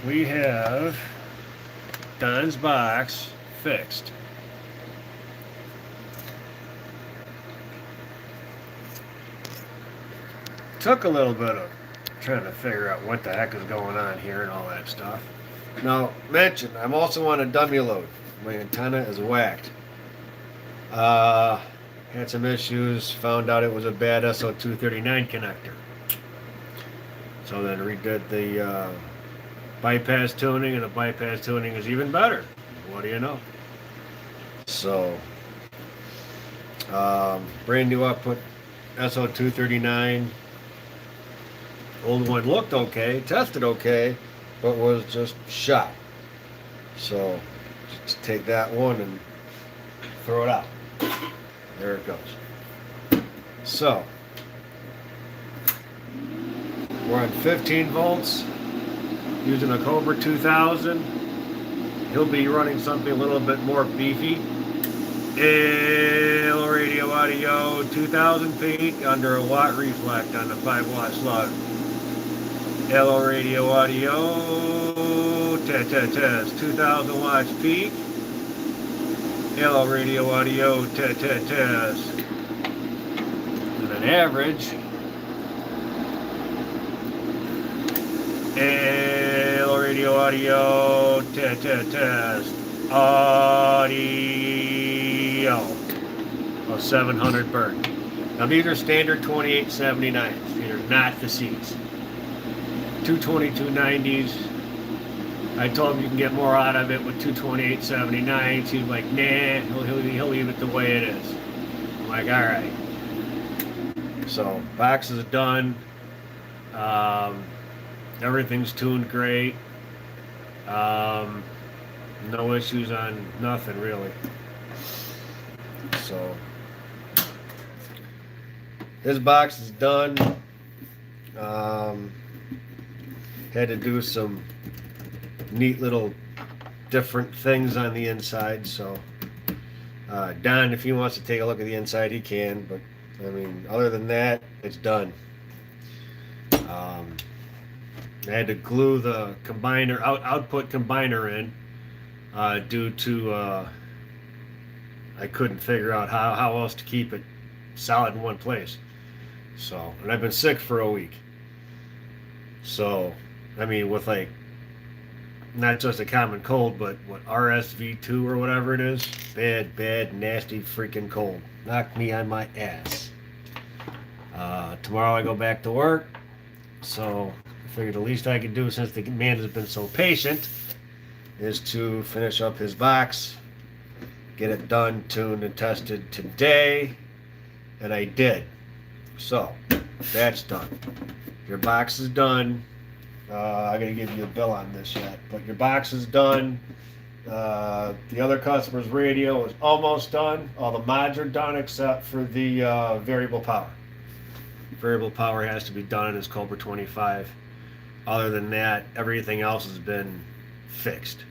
we have Don's box fixed. Took a little bit of trying to figure out what the heck is going on here and all that stuff. Now, mention, I'm also on a dummy load. My antenna is whacked. Had some issues, found out it was a bad SO239 connector. So then redid the bypass tuning, and the bypass tuning is even better. What do you know? So, brand new output SO239. Old one looked okay, tested okay, but was just shot. So, just take that one and throw it out. There it goes. So, we're on 15 volts using a Cobra 2000. He'll be running something a little bit more beefy. AL radio audio 2000 feet under a watt reflect on the 5-watt slug. LO radio audio test 2000 watts peak. LO radio audio test. And an average LO radio audio test audio of 700 bird. Now these are standard 2879s. These are not the C's. 22290s. I told him you can get more out of it with 22879s. He's like, nah, he'll leave it the way it is. I'm like, all right. So box is done. Everything's tuned great. No issues on nothing really. So this box is done. Had to do some neat little different things on the inside. So Don, if he wants to take a look at the inside, he can. But I mean, other than that, it's done. I had to glue the combiner output combiner in due to I couldn't figure out how else to keep it solid in one place. So, and I've been sick for a week. So, I mean, with like not just a common cold, but what, RSV2 or whatever it is, bad, nasty freaking cold. Knocked me on my ass. Tomorrow I go back to work, so I figured the least I could do, since the man has been so patient, is to finish up his box, get it done, tuned, and tested today, and I did. So, that's done. Your box is done. I gotta give you a bill on this yet, but your box is done. The other customer's radio is almost done. All the mods are done except for the variable power. Variable power has to be done in his Cobra 25. Other than that, everything else has been fixed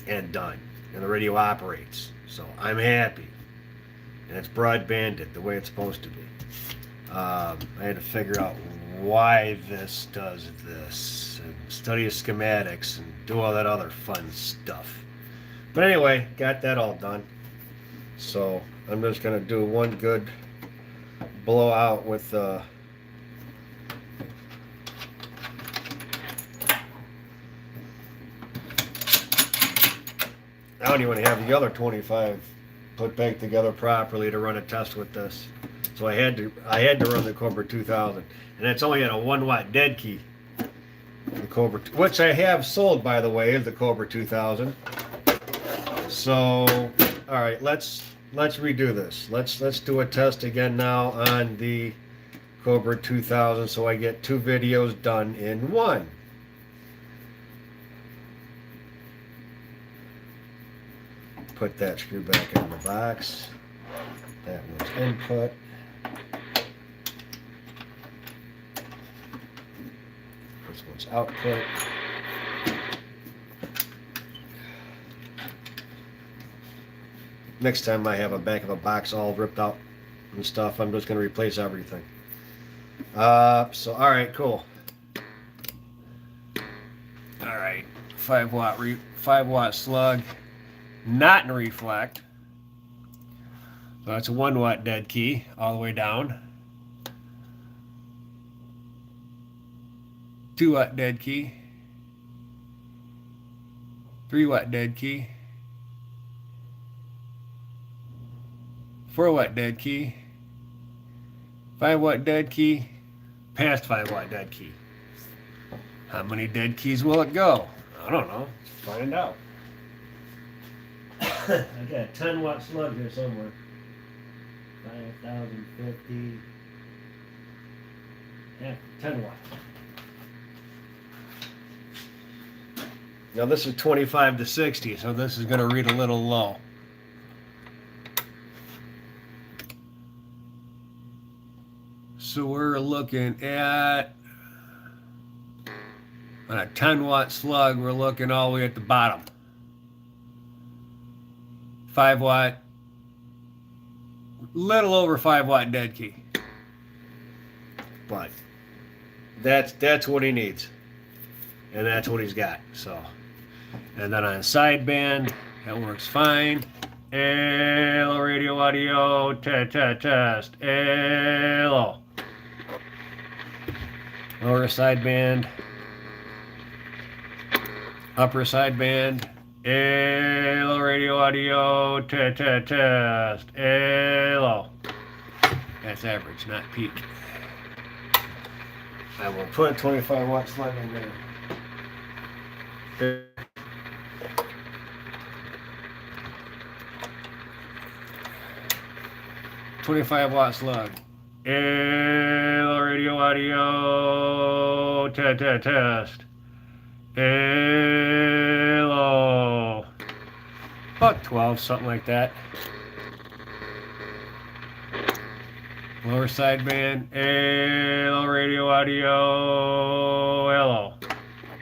and done, and the radio operates. So I'm happy, and it's broadbanded the way it's supposed to be. I had to figure out why this does this, and study the schematics, and do all that other fun stuff. But anyway, got that all done. So I'm just gonna do one good blowout with I don't even have the other 25 put back together properly to run a test with this. So I had to run the Cobra 2000, and it's only at a 1-watt dead key. The Cobra, which I have sold, by the way, is the Cobra 2000. So, all right, let's redo this. Let's do a test again now on the Cobra 2000, so I get 2 videos done in one. Put that screw back in the box. That was input. This one's output. Next time I have a back of a box all ripped out and stuff, I'm just going to replace everything. So, all right, cool. All right, 5 watt slug, not in reflect. So that's a 1 watt dead key all the way down. 2 watt dead key. 3 watt dead key. 4 watt dead key. 5 watt dead key. Past 5 watt dead key. How many dead keys will it go? I don't know. Let's find out. I got a 10 watt slug here somewhere. 5050. Yeah, 10 watt. Now this is 25 to 60, so this is going to read a little low. So we're looking at, on a 10 watt slug, we're looking all the way at the bottom. 5 watt, little over 5 watt dead key. But that's what he needs. And that's what he's got. So, and then on sideband, that works fine. Hello, radio audio, test. Hello. Lower sideband, upper sideband. Hello, radio audio, test. Hello. That's average, not peak. I will put a 25 watt slug in there. 25 watt slug. Hello, radio audio, test. Hello. About 12, something like that. Lower sideband. Hello, radio audio. Hello.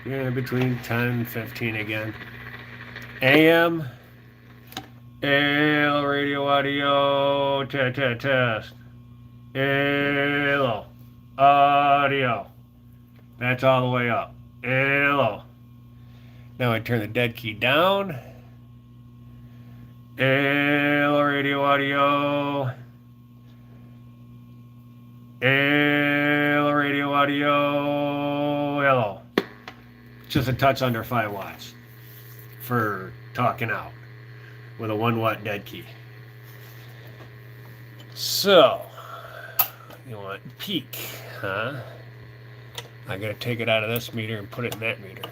Yeah, between 10 and 15 again. AM. Hello, radio audio. Test. Hello. Audio. That's all the way up. Hello. Now I turn the dead key down. Hello, radio audio. Hello, radio audio. Hello. Just a touch under 5 watts for talking out with a 1 watt dead key. So, you want peak, huh? I gotta take it out of this meter and put it in that meter.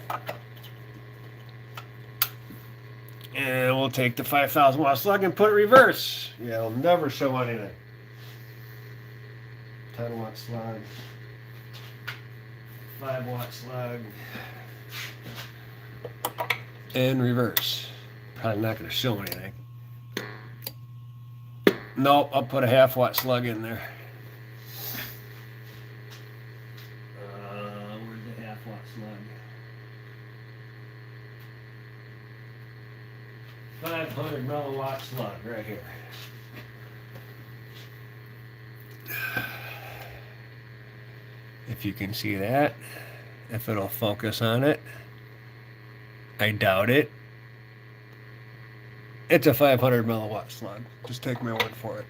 And we'll take the 5,000 watt slug and put it reverse. Yeah, it'll never show anything. 10 watt slug. 5 watt slug. And reverse. Probably not going to show anything. Nope, I'll put a half watt slug in there. Where's the half watt slug? 500 milliwatt slug right here. If you can see that, if it'll focus on it. I doubt it. It's a 500 milliwatt slug. Just take my word for it.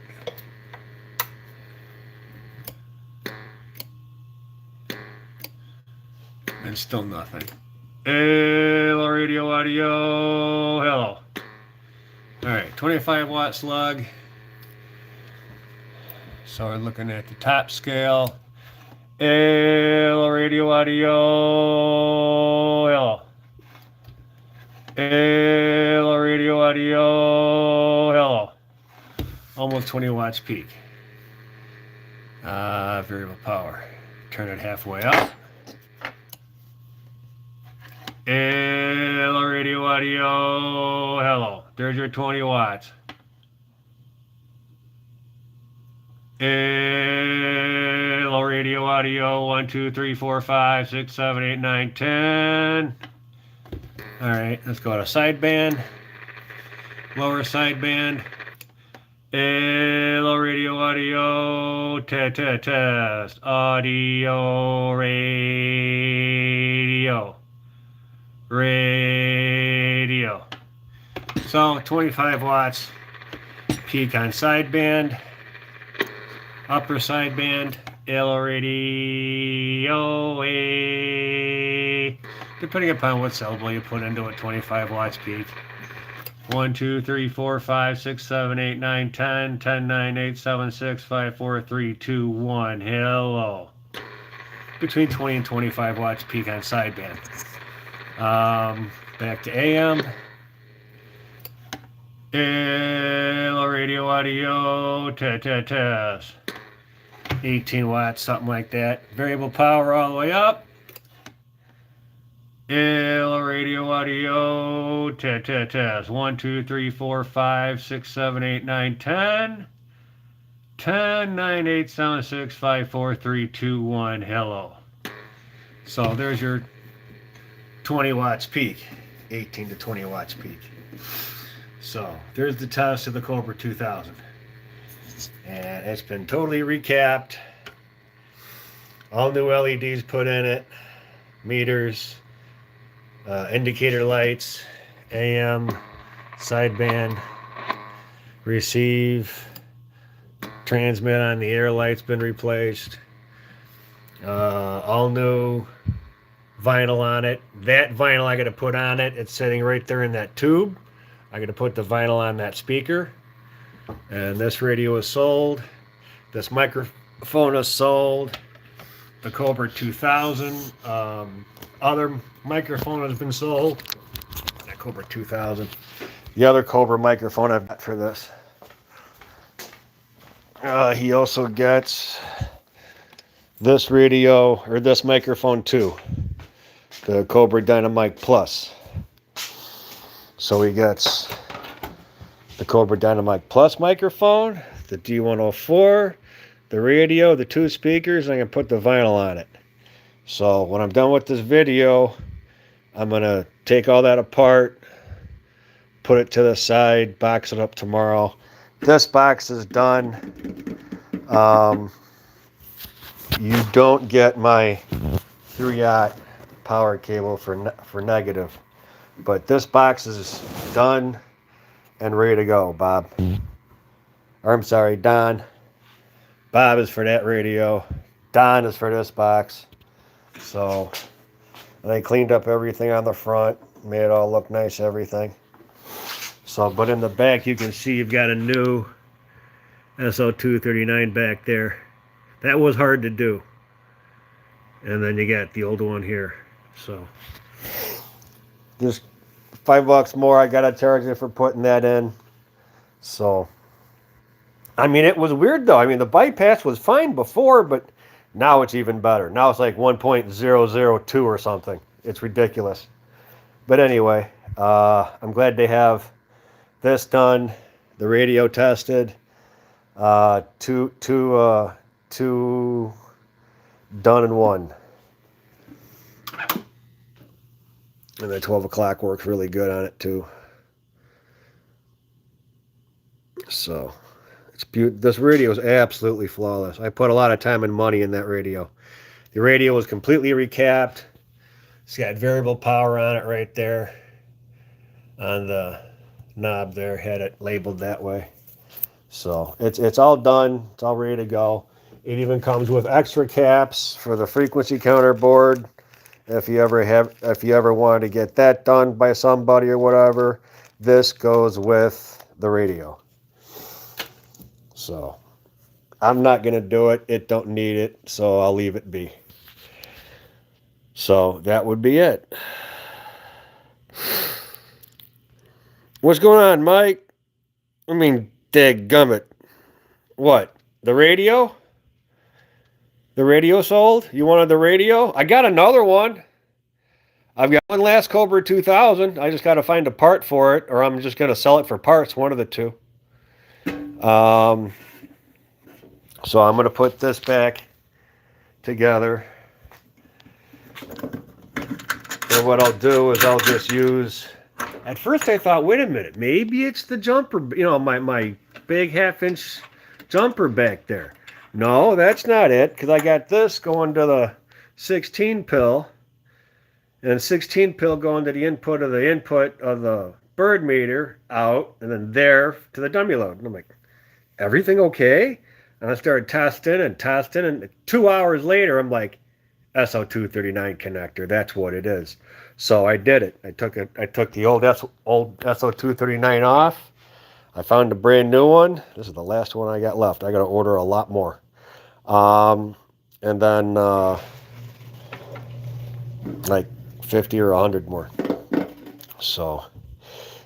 And still nothing. Hello, radio audio. Hello. All right, 25 watt slug. So we're looking at the top scale. Hello, radio audio. Hello. Hello, radio audio. Hello. Almost 20 watts peak. Variable power. Turn it halfway up. Hello, radio audio. Hello. There's your 20 watts. Hello, radio audio. 1, 2, 3, 4, 5, 6, 7, 8, 9, 10. All right, let's go to sideband. Lower sideband. Hello, radio audio. Test. Audio, radio. So 25 watts peak on sideband, upper sideband, ALO radio, depending upon what syllable you put into it, 25 watts peak. 1, 2, 3, 4, 5, 6, 7, 8, 9, 10, 10, 9, 8, 7, 6, 5, 4, 3, 2, 1. Hello. Between 20 and 25 watts peak on sideband. Back to AM. Hello, radio audio, test. 18 watts, something like that. Variable power all the way up. Hello, radio audio, test. 1, 2, 3, 4, 5, 6, 7, 8, 9, 10. 10, 9, 8, 7, 6, 5, 4, 3, 2, 1. Hello. So there's your 20 watts peak. 18 to 20 watts peak. So there's the test of the Cobra 2000. And it's been totally recapped. All new LEDs put in it. Meters. Indicator lights. AM. Sideband. Receive. Transmit on the air light's been replaced. All new vinyl on it. That vinyl I got to put on it. It's sitting right there in that tube. I got to put the vinyl on that speaker. And this radio is sold. This microphone is sold. The Cobra 2000. Other microphone has been sold. That Cobra 2000. The other Cobra microphone I've got for this. He also gets this radio, or this microphone too. The Cobra Dynamic Plus. So he gets the Cobra Dynamic Plus microphone, the D104, the radio, the 2 speakers, and I can put the vinyl on it. So when I'm done with this video, I'm going to take all that apart, put it to the side, box it up tomorrow. This box is done. You don't get my 3-aught power cable for negative. But this box is done and ready to go, Bob. Or I'm sorry, Don. Bob is for that radio. Don is for this box. So they cleaned up everything on the front, made it all look nice, everything. So, but in the back you can see you've got a new SO239 back there. That was hard to do. And then you got the old one here. So just $5 more. I gotta charge you for putting that in. So, I mean, it was weird though. I mean, the bypass was fine before, but now it's even better. Now it's like 1.002 or something. It's ridiculous. But anyway, I'm glad they have this done. The radio tested. Two done in one. And the 12 o'clock works really good on it too. So it's beautiful. This radio is absolutely flawless. I put a lot of time and money in that radio. The radio was completely recapped. It's got variable power on it right there. On the knob there, had it labeled that way. So it's all done. It's all ready to go. It even comes with extra caps for the frequency counter board. If you ever wanted to get that done by somebody or whatever, this goes with the radio. So I'm not gonna do it. It don't need it, so I'll leave it be. So that would be it. What's going on, Mike? I mean, dadgummit. What? The radio? The radio sold? You wanted the radio? I got another one. I've got one last Cobra 2000. I just got to find a part for it, or I'm just going to sell it for parts, one of the two. So I'm going to put this back together. And what I'll do is I'll just use... At first I thought, wait a minute, maybe it's the jumper, my big 1/2-inch jumper back there. No, that's not it, because I got this going to the 16 pill, and 16 pill going to the input of the bird meter out and then there to the dummy load. And I'm like, everything okay? And I started testing, and 2 hours later, I'm like, SO239 connector. That's what it is. So I did it. I took the old SO239 off. I found a brand new one. This is the last one I got left. I got to order a lot more. And then like 50 or 100 more. So,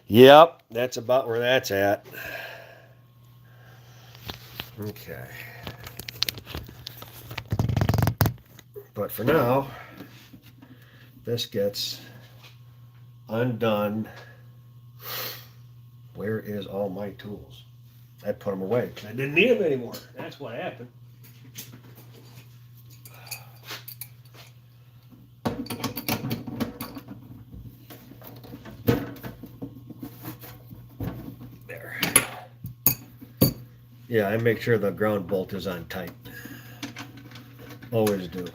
yep, that's about where that's at. Okay. But for now, this gets undone. Where is all my tools? I put them away. I didn't need them anymore. That's what happened. There. Yeah, I make sure the ground bolt is on tight. Always do.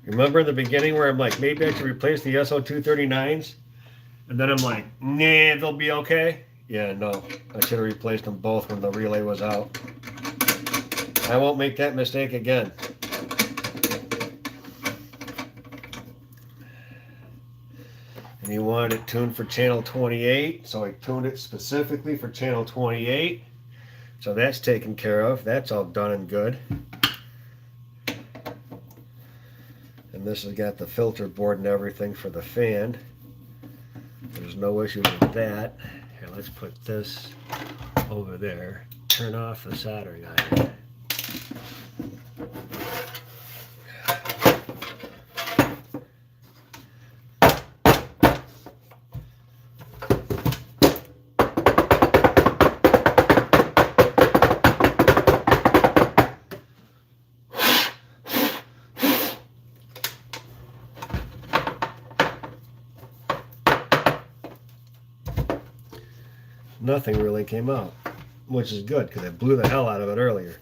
Remember in the beginning where I'm like, maybe I should replace the SO239s? And then I'm like, nah, they'll be okay. Yeah, no. I should have replaced them both when the relay was out. I won't make that mistake again. And you wanted it tuned for channel 28, so I tuned it specifically for channel 28. So that's taken care of. That's all done and good. And this has got the filter board and everything for the fan. There's no issue with that. Here, let's put this over there. Turn off the soldering iron. Nothing really came out, which is good because I blew the hell out of it earlier.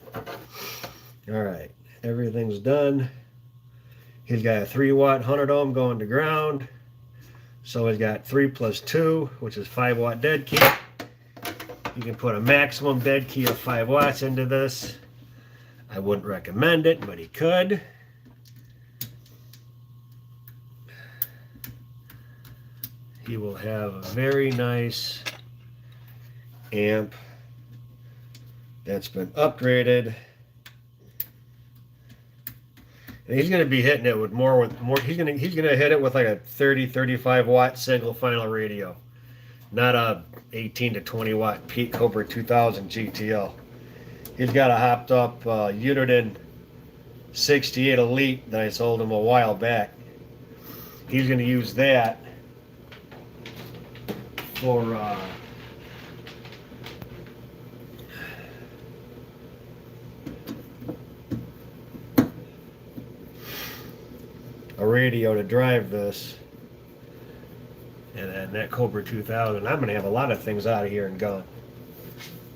All right, everything's done. He's got a 3-watt 100 ohm going to ground. So he's got 3 plus 2, which is 5-watt dead key. You can put a maximum dead key of 5 watts into this. I wouldn't recommend it, but he could. He will have a very nice amp that's been upgraded, and he's going to be hitting it with more. He's going to hit it with like a 30-35 watt single final radio, not a 18 to 20 watt peak Cobra 2000 GTL. He's got a hopped up Uniden 68 Elite that I sold him a while back. He's going to use that for a radio to drive this, and then that Cobra 2000. I'm going to have a lot of things out of here and gone.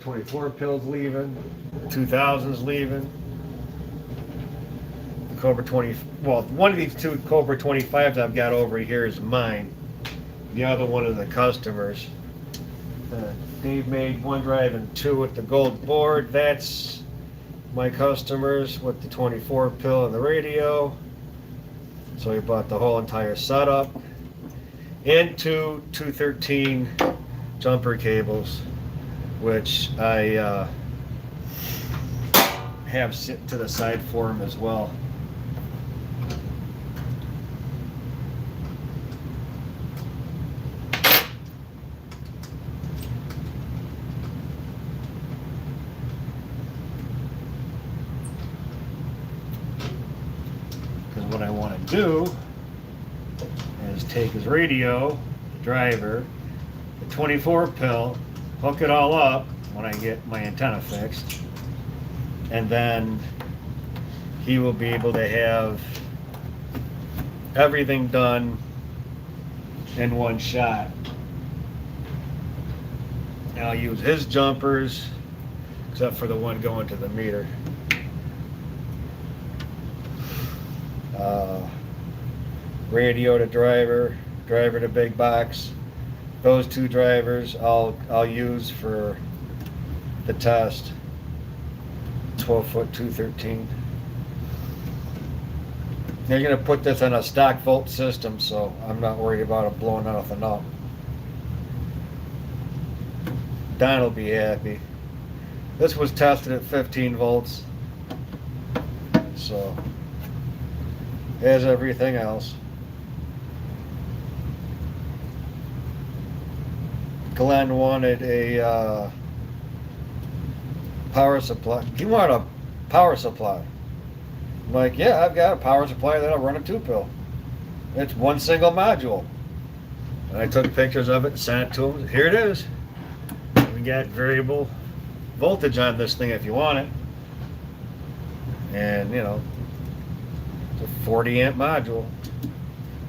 24 pills leaving, 2000's leaving. The Cobra 20. Well, one of these two Cobra 25s I've got over here is mine. The other one is the customer's. Dave made 1 drive and 2 with the gold board. That's my customers with the 24 pill and the radio. So he bought the whole entire setup and 2 213 jumper cables, which I have sit to the side for him as well. What I want to do is take his radio, the driver, the 24 pill, hook it all up when I get my antenna fixed, and then he will be able to have everything done in one shot. And I'll use his jumpers, except for the one going to the meter. radio to driver, driver to big box. Those two drivers I'll use for the test. 12-foot 213. They're gonna put this on a stock volt system, so I'm not worried about it blowing anything up. Don will be happy. This was tested at 15 volts, so as everything else. Glenn wanted a power supply. He wanted a power supply. I'm like, yeah, I've got a power supply that'll run a 2-pill. It's one single module. And I took pictures of it and sent it to him. Here it is. We got variable voltage on this thing if you want it. And, you know, it's a 40 amp module.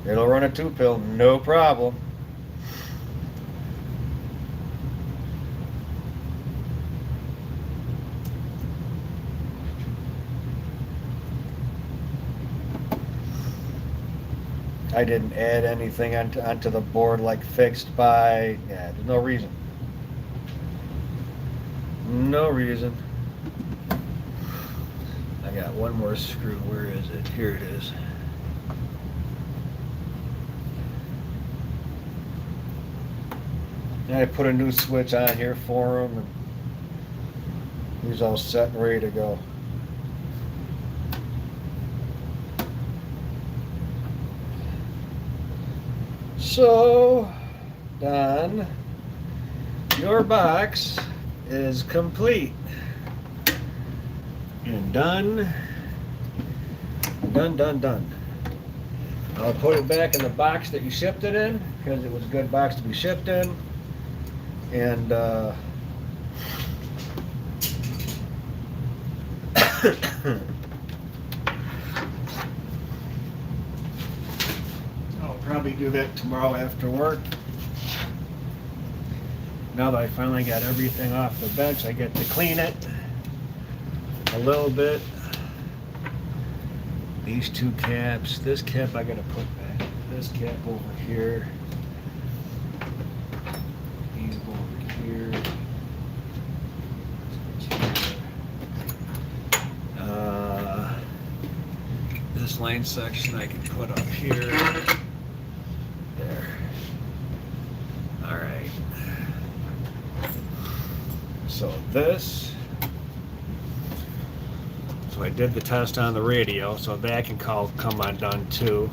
It'll run a 2-pill, no problem. I didn't add anything onto the board like fixed by, yeah, there's no reason. No reason. I got one more screw. Where is it? Here it is. And I put a new switch on here for him, and he's all set and ready to go. So, Don, your box is complete. And done. I'll put it back in the box that you shipped it in, because it was a good box to be shipped in. And I'll probably do that tomorrow after work. Now that I finally got everything off the bench, I get to clean it a little bit. These two caps, this cap I gotta put back, this cap over here, these go over here, this line section I can put up here, there. All right. So this, so I did the test on the radio, so that can come undone too.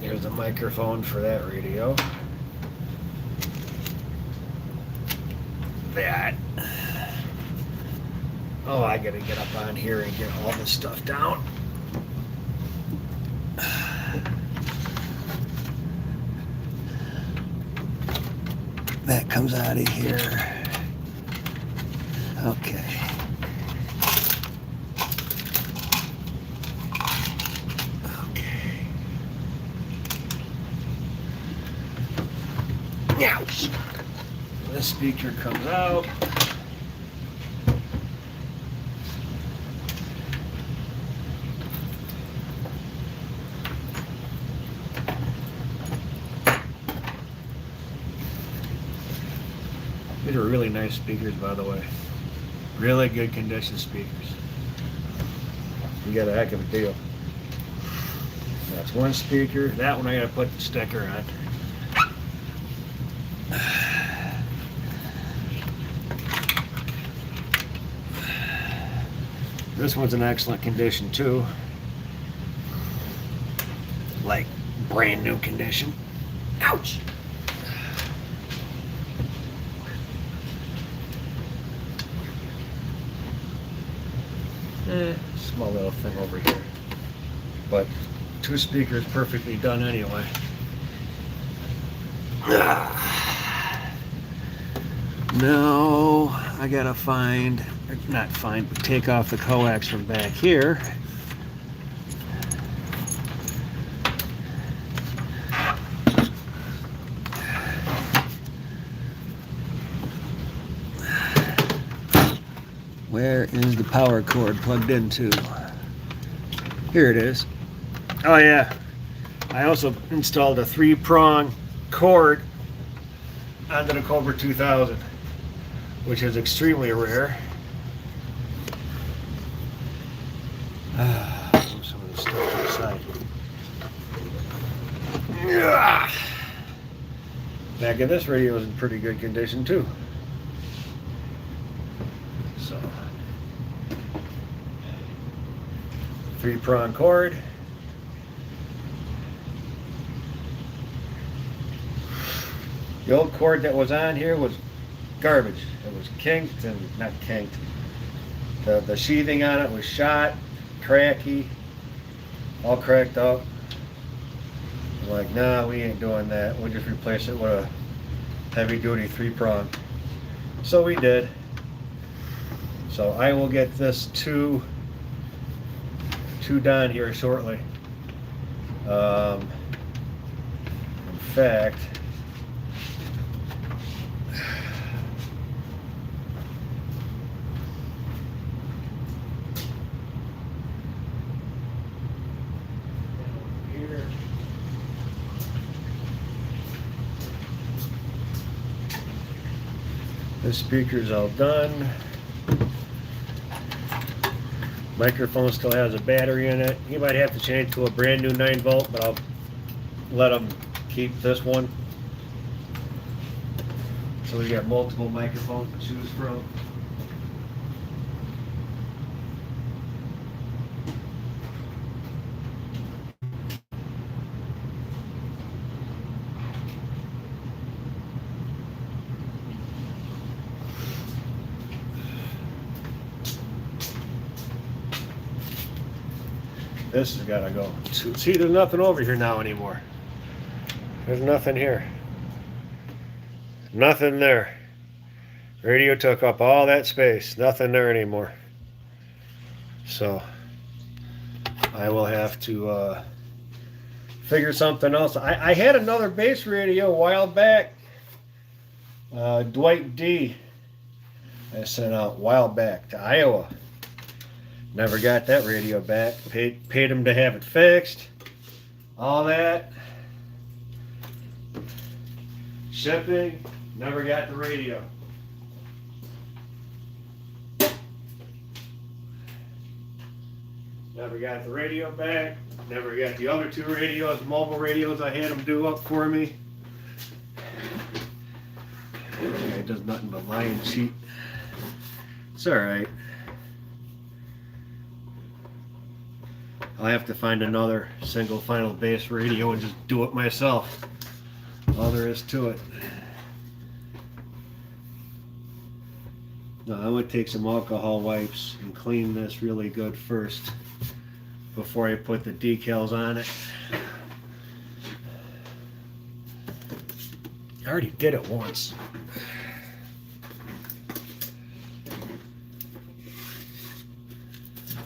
There's a microphone for that radio. That. Oh, I gotta get up on here and get all this stuff down. That comes out of here. Okay. Ouch. This speaker comes out. These are really nice speakers, by the way. Really good condition speakers. You got a heck of a deal. That's one speaker. That one I gotta put the sticker on. This one's in excellent condition too. Like brand new condition. Ouch! Small little thing over here. But two speakers perfectly done anyway. Now I gotta find, not find, but take off the coax from back here. Where is the power cord plugged into? Here it is. Oh yeah, I also installed a 3-prong cord onto the Cobra 2000, which is extremely rare. Move some of the stuff to the side. Yeah. Back of this radio is in pretty good condition too. So, 3-prong cord. The old cord that was on here was garbage. It was kinked and not kinked. The sheathing on it was shot, cracky, all cracked up. I'm like, nah, we ain't doing that. We'll just replace it with a heavy duty 3-prong. So we did. So I will get this two done here shortly. In fact, here. This speaker's all done. Microphone still has a battery in it. You might have to change to a brand new 9-volt, but I'll let them keep this one. So we got multiple microphones to choose from. This has got to go. See, there's nothing over here now anymore. There's nothing here. Nothing there. Radio took up all that space. Nothing there anymore. So I will have to figure something else. I had another bass radio a while back. Dwight D. I sent out a while back to Iowa. Never got that radio back. Paid him to have it fixed. All that. Shipping. Never got the radio. Never got the radio back. Never got the other 2 radios, mobile radios I had them do up for me. It does nothing but lie and cheat. It's alright. I'll have to find another single final bass radio and just do it myself. All there is to it. No, I'm going to take some alcohol wipes and clean this really good first before I put the decals on it. I already did it once.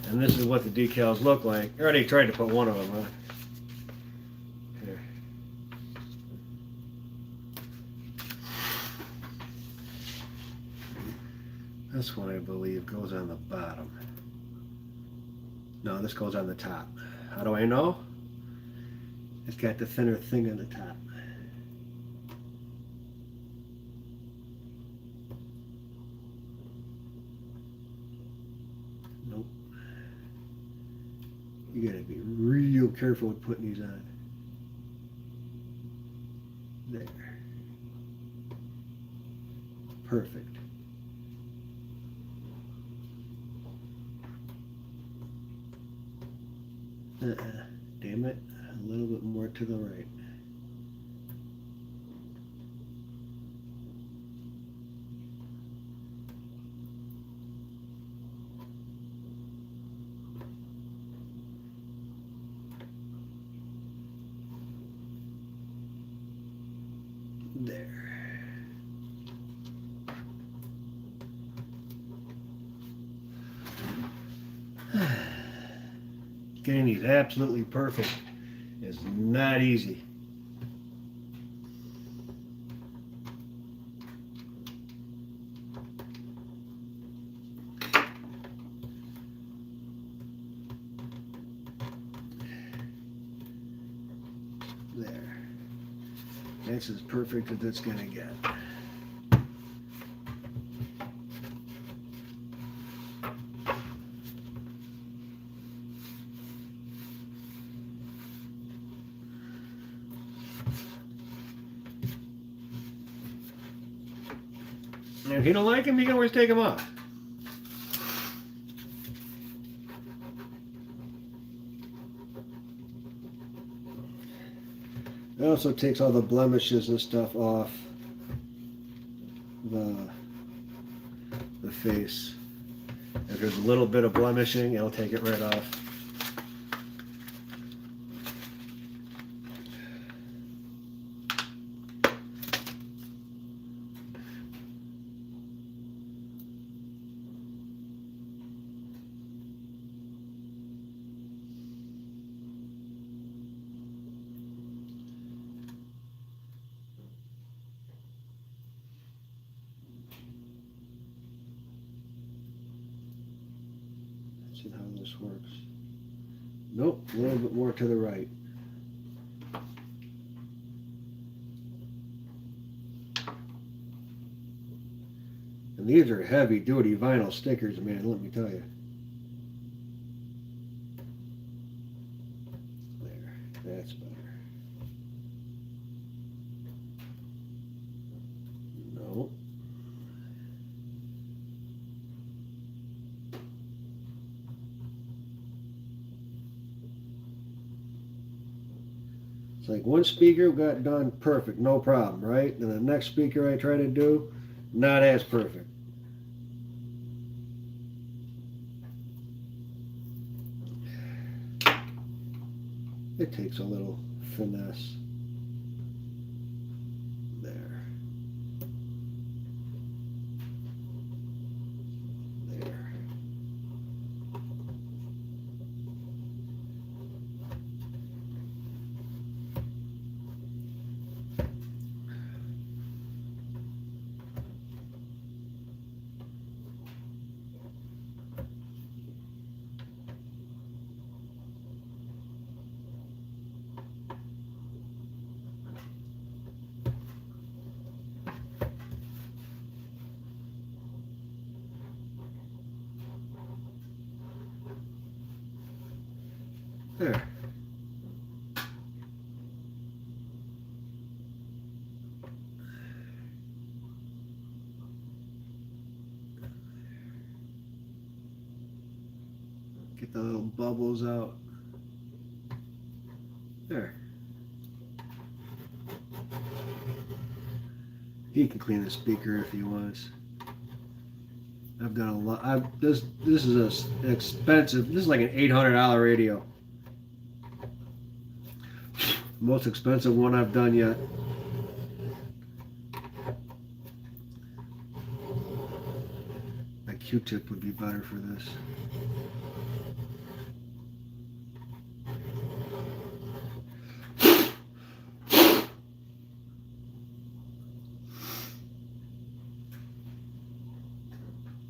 And this is what the decals look like. I already tried to put one of them on. Here. This one, I believe, goes on the bottom. No, this goes on the top. How do I know? It's got the thinner thing on the top. Nope. You gotta be real careful with putting these on. There. Perfect. Damn it. A little bit more to the right. There. Getting these absolutely perfect is not easy. That's as perfect as it's gonna get. And if you don't like them, you can always take them off. It also takes all the blemishes and stuff off the face. If there's a little bit of blemishing, it'll take it right off. See how this works. Nope, a little bit more to the right. And these are heavy duty vinyl stickers, man, let me tell you. There, that's better. No. It's like one speaker got done perfect, no problem, right? And the next speaker I try to do, not as perfect. It takes a little finesse. There. There. There. Get the little bubbles out. There. He can clean the speaker if he wants. I've done a lot. This is an expensive. This is like an $800 radio. Most expensive one I've done yet. A Q-tip would be better for this.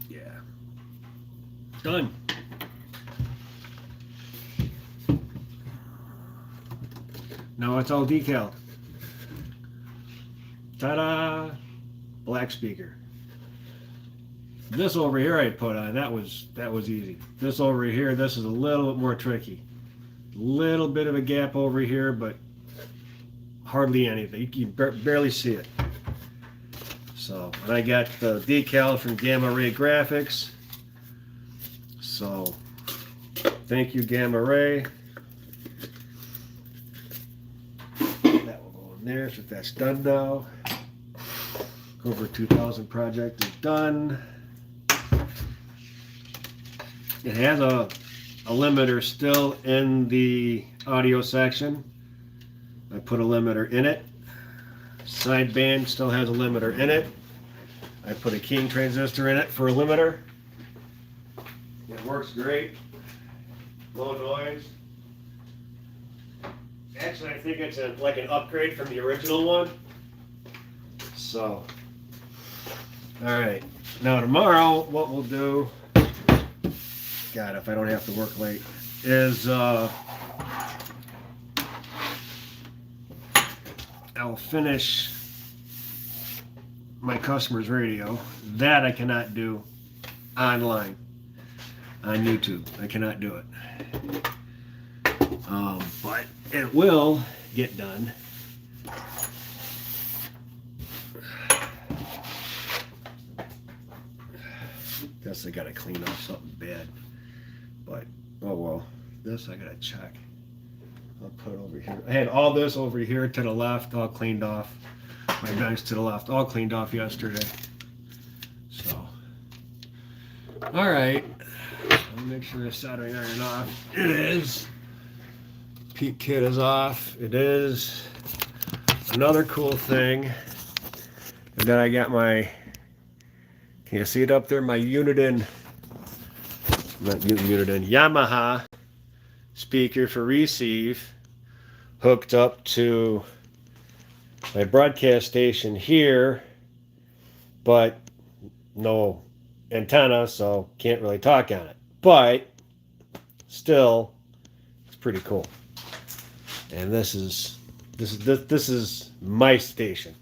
Yeah. Done. Now it's all decaled. Ta-da! Black speaker. This over here I put on, that was easy. This over here, this is a little bit more tricky. Little bit of a gap over here, but hardly anything. You can barely see it. So, and I got the decal from Gamma Ray Graphics. So, thank you, Gamma Ray. That will go in there, so that's done now. Over 2000 project is done. It has a limiter still in the audio section. I put a limiter in it. Sideband still has a limiter in it. I put a King transistor in it for a limiter. It works great. Low noise. Actually, I think it's like an upgrade from the original one. So, alright. Now tomorrow, what we'll do, God, if I don't have to work late, is I'll finish my customer's radio. That I cannot do online on YouTube. I cannot do it. But it will get done. Guess I gotta clean up something bad. But, oh well. This I gotta check. I'll put it over here. I had all this over here to the left, all cleaned off. My bench to the left, all cleaned off yesterday. So, all right. I'll make sure the soldering iron off. It is. Peak kit is off. It is. Another cool thing. And then I got my, can you see it up there? My Uniden, not Uniden, Yamaha speaker for receive hooked up to my broadcast station here, but no antenna, so can't really talk on it. But still, it's pretty cool. And this is my station.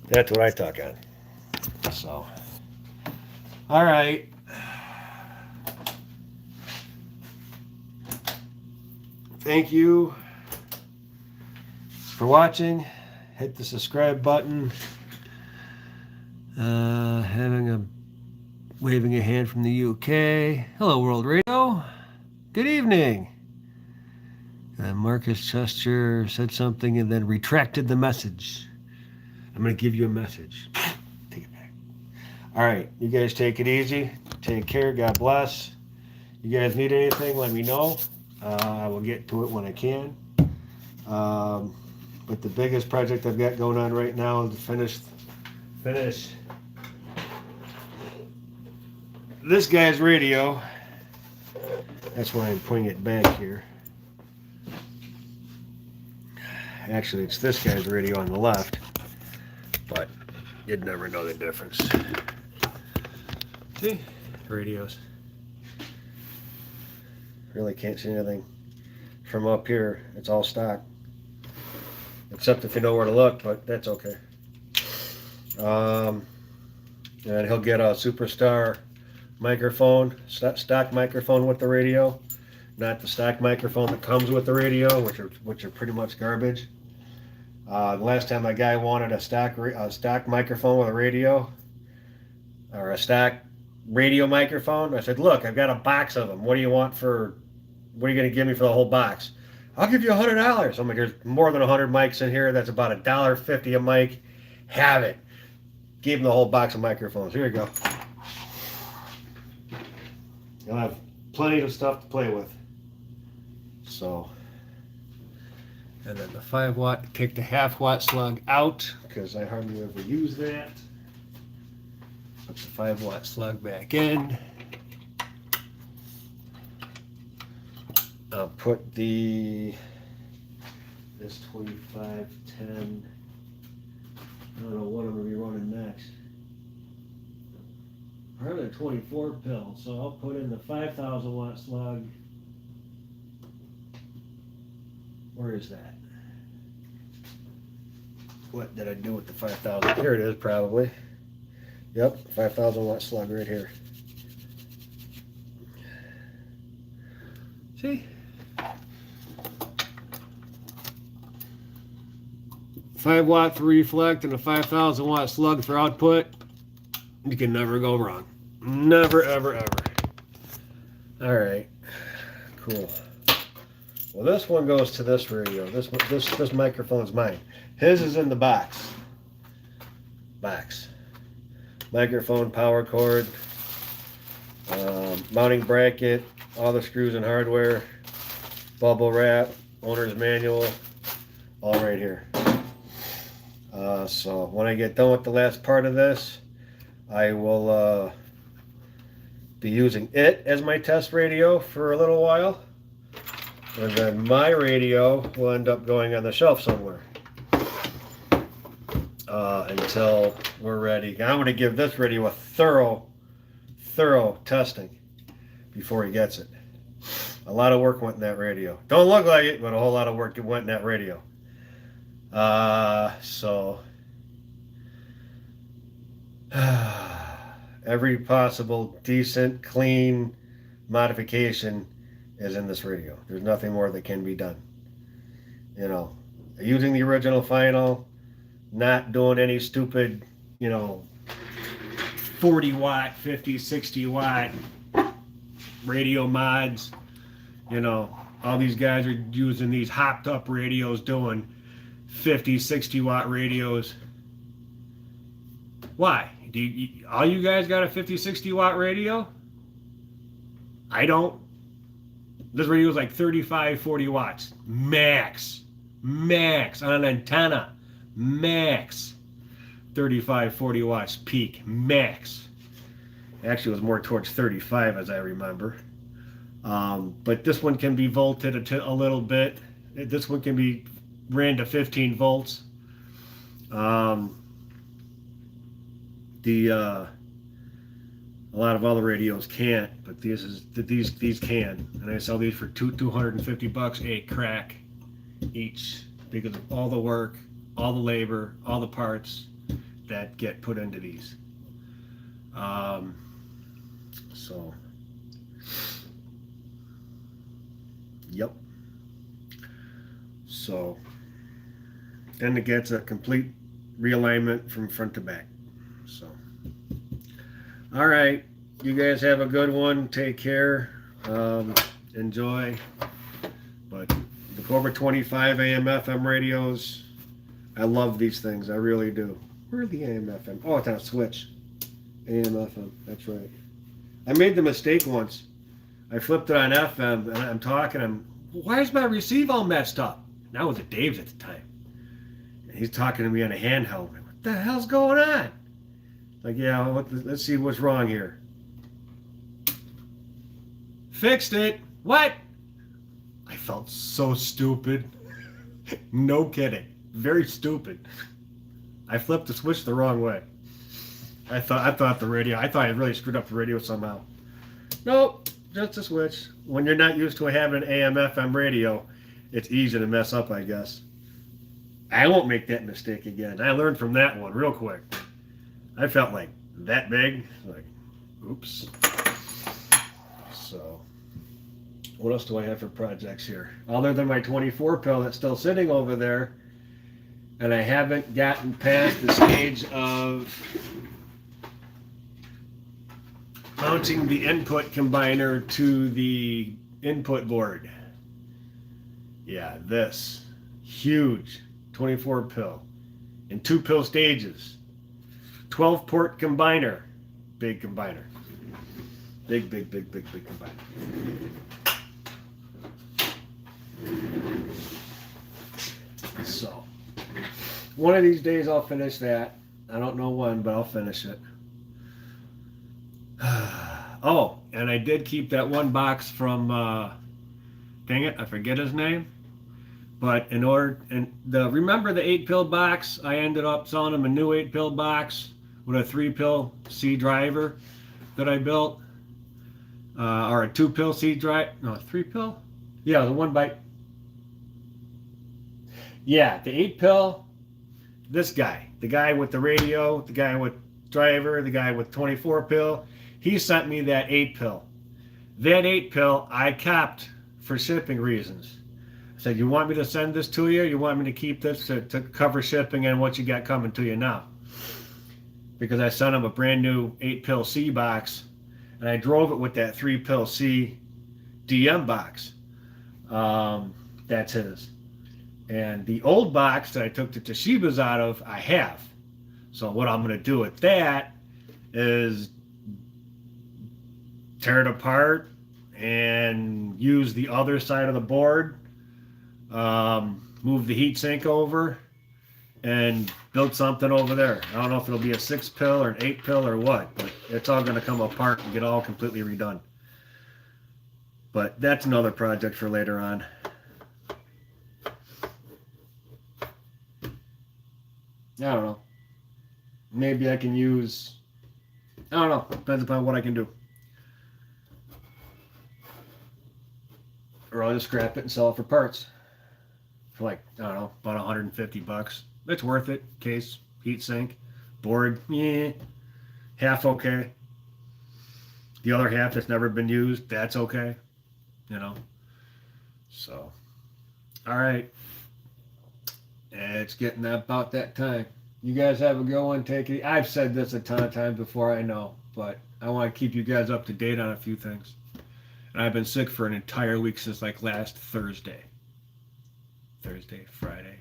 That's what I talk on. So, all right. Thank you for watching. Hit the subscribe button. Waving a hand from the UK. Hello, World Radio. Good evening. Marcus Chester said something and then retracted the message. I'm going to give you a message. Take it back. All right. You guys take it easy. Take care. God bless. You guys need anything, let me know. I will get to it when I can. But the biggest project I've got going on right now is to finish this guy's radio. That's why I'm putting it back here. Actually, it's this guy's radio on the left, but you'd never know the difference. See? Radios. Really can't see anything from up here. It's all stock. Except if you know where to look, but that's okay. And he'll get a Superstar microphone, stock microphone with the radio. Not the stock microphone that comes with the radio, which are pretty much garbage. The last time a guy wanted a stock microphone with a radio, or a stock radio microphone, I said, look, I've got a box of them. What are you going to give me for the whole box? I'll give you $100. I'm like, there's more than 100 mics in here. That's about $1.50 a mic. Have it. Gave him the whole box of microphones. Here you go. You'll have plenty of stuff to play with. So, and then the 5-watt, take the half-watt slug out because I hardly ever use that. Put the 5-watt slug back in. I'll put this 2510. I don't know what I'm going to be running next. I heard a 24 pill, so I'll put in the 5,000 watt slug. Where is that? What did I do with the 5,000? Here it is, probably. Yep, 5,000 watt slug right here. See? 5 watt for reflect and a 5,000 watt slug for output. You can never go wrong. Never, ever, ever. All right, cool. Well, this one goes to this radio. This microphone's mine. His is in the box. Microphone, power cord, mounting bracket, all the screws and hardware, bubble wrap, owner's manual, all right here. So when I get done with the last part of this, I will be using it as my test radio for a little while. And then my radio will end up going on the shelf somewhere until we're ready. I'm going to give this radio a thorough testing before he gets it. A lot of work went in that radio. Don't look like it, but a whole lot of work went in that radio. So every possible decent, clean modification is in this radio. There's nothing more that can be done. You know, using the original final, not doing any stupid, 40 watt, 50, 60 watt radio mods. All these guys are using these hopped up radios doing 50, 60 watt radios. Why? All you guys got a 50, 60 watt radio? I don't. This radio is like 35, 40 watts. Max on an antenna. Max. 35, 40 watts peak. Max. Actually, it was more towards 35 as I remember. But this one can be volted a little bit. This one can be ran to 15 volts. A lot of other radios can't, but these can, and I sell these for $250 a crack each because of all the work, all the labor, all the parts that get put into these. So, yep. So, then it gets a complete realignment from front to back. So, all right, you guys have a good one. Take care. Enjoy. But the Cobra 25 AM FM radios, I love these things. I really do. Where are the AM FM? Oh, it's on a switch. AM FM. That's right. I made the mistake once. I flipped it on FM, and I'm talking. Why is my receive all messed up? And I was at Dave's at the time. And he's talking to me on a handheld. Like, what the hell's going on? Like, yeah, let's see what's wrong here. Fixed it. What? I felt so stupid. No kidding. Very stupid. I flipped the switch the wrong way. I thought I really screwed up the radio somehow. Nope, just a switch. When you're not used to having an AM FM radio, it's easy to mess up, I guess. I won't make that mistake again. I learned from that one real quick. I felt like that big. Like, oops. So, what else do I have for projects here? Other than my 24 pill that's still sitting over there, and I haven't gotten past the stage of mounting the input combiner to the input board. Yeah, this huge 24 pill in 2 pill stages. 12 port combiner. Big combiner. Big combiner. So, one of these days I'll finish that. I don't know when, but I'll finish it. Oh, and I did keep that one box from, dang it, I forget his name. But remember the 8-pill box? I ended up selling him a new 8-pill box with a 3-pill C driver that I built. Or a 2-pill C drive. No, 3-pill? Yeah, the one by. Yeah, the 8-pill. This guy. The guy with the radio, the guy with driver, the guy with 24 pill. He sent me that 8-pill. That 8-pill I kept for shipping reasons. I said, you want me to send this to you? You want me to keep this to cover shipping and what you got coming to you now? Because I sent him a brand new 8-pill C box, and I drove it with that 3-pill C DM box. That's his. And the old box that I took the Toshiba's out of, I have. So what I'm going to do with that is tear it apart and use the other side of the board, move the heat sink over, and build something over there. I don't know if it'll be a 6-pill or an 8-pill or what, but it's all going to come apart and get all completely redone. But that's another project for later on. I don't know. Maybe I can use, I don't know, depends upon what I can do. Or I'll just scrap it and sell it for parts. for like, I don't know, about $150. It's worth it. Case, heat sink, board, yeah, half okay. The other half that's never been used, that's okay. You know. So, all right, it's getting about that time. You guys have a good one. Take it. I've said this a ton of times before, I know, but I want to keep you guys up to date on a few things. And I've been sick for an entire week since like last Thursday. Friday.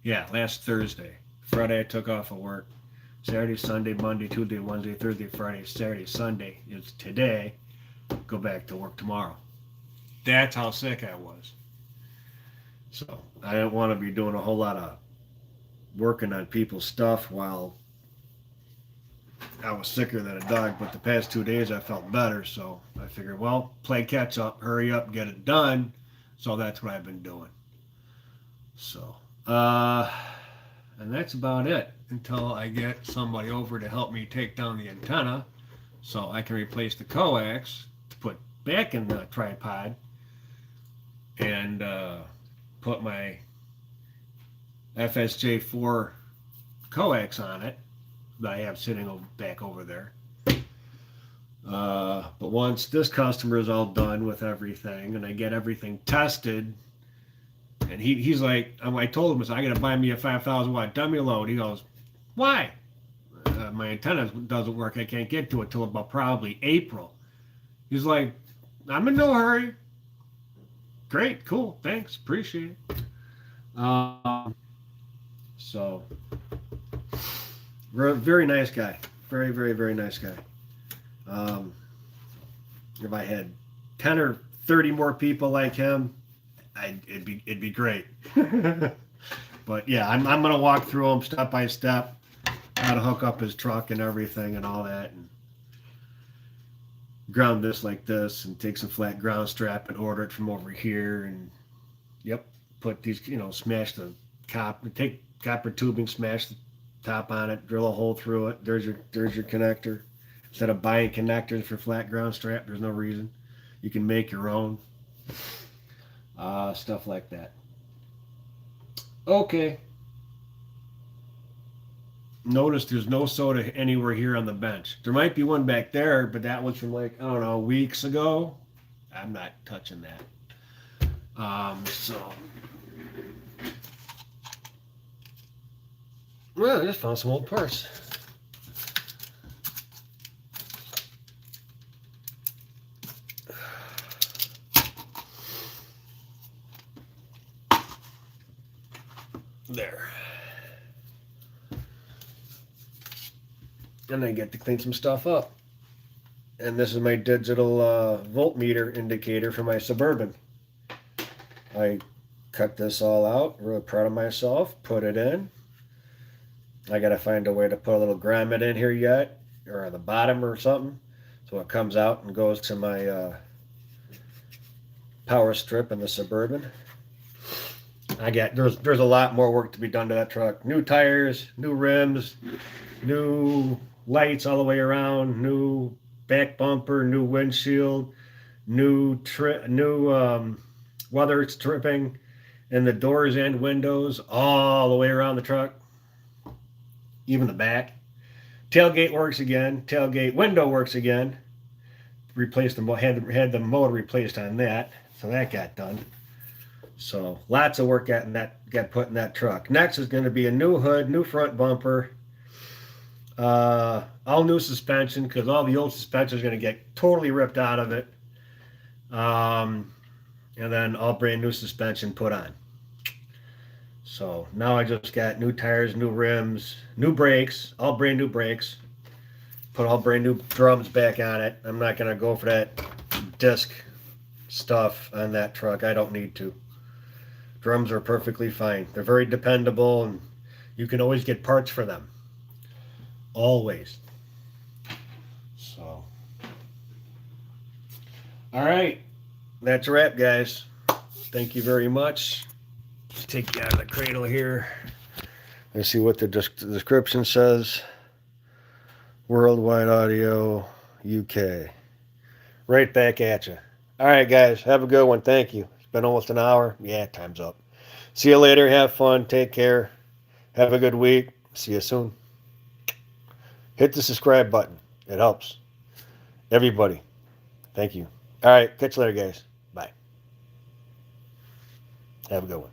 Yeah, last Thursday. Friday I took off of work. Saturday, Sunday, Monday, Tuesday, Wednesday, Thursday, Friday, Saturday, Sunday is today. Go back to work tomorrow. That's how sick I was. So I didn't want to be doing a whole lot of working on people's stuff while I was sicker than a dog. But the past 2 days I felt better, so I figured, well, play catch up, hurry up, get it done. So that's what I've been doing. So, and that's about it until I get somebody over to help me take down the antenna so I can replace the coax to put back in the tripod and put my FSJ4 coax on it that I have sitting back over there. But once this customer is all done with everything and I get everything tested, and he's like, I told him, I said, I got to buy me a 5,000 watt dummy load. He goes, why? My antenna doesn't work. I can't get to it till about probably April. He's like, I'm in no hurry. Great, cool, thanks, appreciate it. So, very nice guy. Very, very, very nice guy. If I had 10 or 30 more people like him, it'd be great. But yeah, I'm gonna walk through them step by step, how to hook up his truck and everything and all that, and ground this like this, and take some flat ground strap and order it from over here, and yep, put these, smash the take copper tubing, smash the top on it, drill a hole through it. There's your connector. Instead of buying connectors for flat ground strap, there's no reason. You can make your own. Stuff like that. Okay. Notice there's no soda anywhere here on the bench. There might be one back there, but that was from like, I don't know, weeks ago. I'm not touching that. Well, I just found some old parts. There. And I get to clean some stuff up. And this is my digital voltmeter indicator for my Suburban. I cut this all out, really proud of myself, put it in. I gotta find a way to put a little grommet in here yet, or on the bottom or something, so it comes out and goes to my power strip in the Suburban. There's a lot more work to be done to that truck. New tires, new rims, new lights all the way around, new back bumper, new windshield, new weather stripping in the doors and windows all the way around the truck, even the back. Tailgate works again. Tailgate window works again. Replaced had the motor replaced on that, so that got done. So lots of work got put in that truck. Next is going to be a new hood, new front bumper, all new suspension, because all the old suspension is going to get totally ripped out of it, and then all brand new suspension put on. So now I just got new tires, new rims, new brakes, all brand new brakes. Put all brand new drums back on it. I'm not going to go for that disc stuff on that truck. I don't need to. Drums are perfectly fine. They're very dependable, and you can always get parts for them. Always. So, all right. That's a wrap, guys. Thank you very much. Let's take you out of the cradle here. Let's see what the description says. Worldwide Audio, UK. Right back at you. All right, guys. Have a good one. Thank you. It's been almost an hour. Yeah, time's up. See you later. Have fun. Take care. Have a good week. See you soon. Hit the subscribe button. It helps. Everybody. Thank you. All right. Catch you later, guys. Bye. Have a good one.